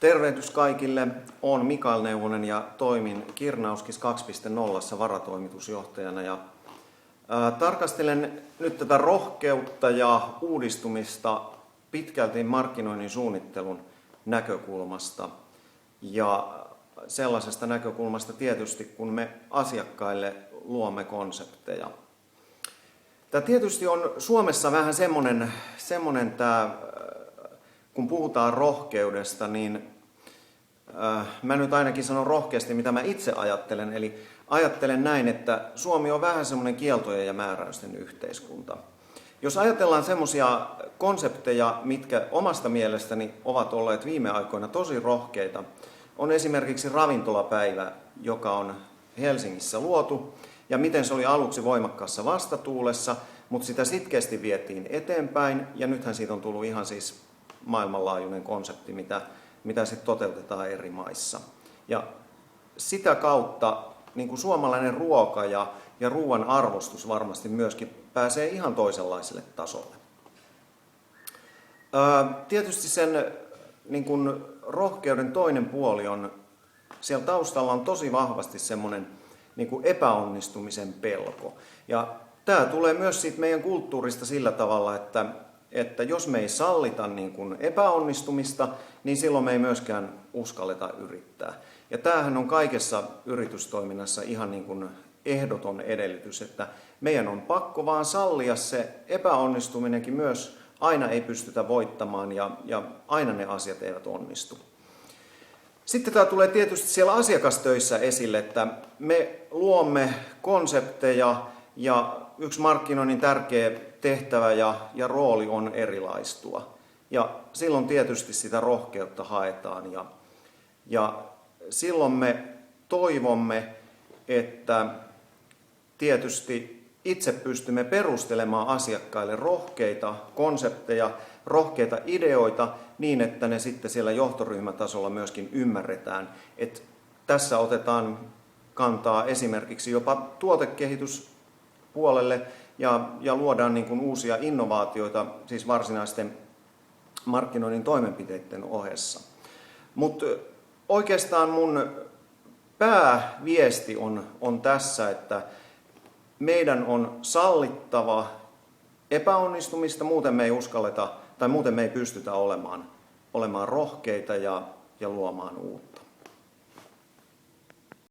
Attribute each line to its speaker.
Speaker 1: Tervehdys kaikille, olen Mikael Neuvonen ja toimin Kirnauskis 2.0 varatoimitusjohtajana. Tarkastelen nyt tätä rohkeutta ja uudistumista pitkälti markkinoinnin suunnittelun näkökulmasta ja sellaisesta näkökulmasta tietysti, kun me asiakkaille luomme konsepteja. Tämä tietysti on Suomessa vähän semmoinen kun puhutaan rohkeudesta, niin mä nyt ainakin sanon rohkeasti, mitä mä itse ajattelen. Eli ajattelen näin, että Suomi on vähän semmoinen kieltojen ja määräysten yhteiskunta. Jos ajatellaan semmoisia konsepteja, mitkä omasta mielestäni ovat olleet viime aikoina tosi rohkeita, on esimerkiksi ravintolapäivä, joka on Helsingissä luotu, ja miten se oli aluksi voimakkaassa vastatuulessa, mutta sitä sitkeästi vietiin eteenpäin, ja nythän siitä on tullut ihan siis maailmanlaajuinen konsepti, mitä sitten toteutetaan eri maissa. Ja sitä kautta niin kuin suomalainen ruoka ja ruoan arvostus varmasti myöskin pääsee ihan toisenlaiselle tasolle. Tietysti sen niin kuin rohkeuden toinen puoli on, siellä taustalla on tosi vahvasti semmoinen niin kuin epäonnistumisen pelko. Ja tämä tulee myös siitä meidän kulttuurista sillä tavalla, että jos me ei sallita niin kuin epäonnistumista, niin silloin me ei myöskään uskalleta yrittää. Ja tämähän on kaikessa yritystoiminnassa ihan niin kuin ehdoton edellytys, että meidän on pakko vaan sallia se epäonnistuminenkin myös. Aina ei pystytä voittamaan ja aina ne asiat eivät onnistu. Sitten tämä tulee tietysti siellä asiakastöissä esille, että me luomme konsepteja ja yksi markkinoinnin tärkeä tehtävä ja rooli on erilaistua. Ja silloin tietysti sitä rohkeutta haetaan ja silloin me toivomme, että tietysti itse pystymme perustelemaan asiakkaille rohkeita konsepteja, rohkeita ideoita niin, että ne sitten siellä johtoryhmätasolla myöskin ymmärretään. Että tässä otetaan kantaa esimerkiksi jopa tuotekehityspuolelle ja luodaan niin kuin uusia innovaatioita siis varsinaisten markkinoinnin toimenpiteiden ohessa. Mutta oikeastaan mun pääviesti on tässä, että meidän on sallittava epäonnistumista, muuten me ei uskalleta tai muuten me ei pystytä olemaan rohkeita ja luomaan uutta.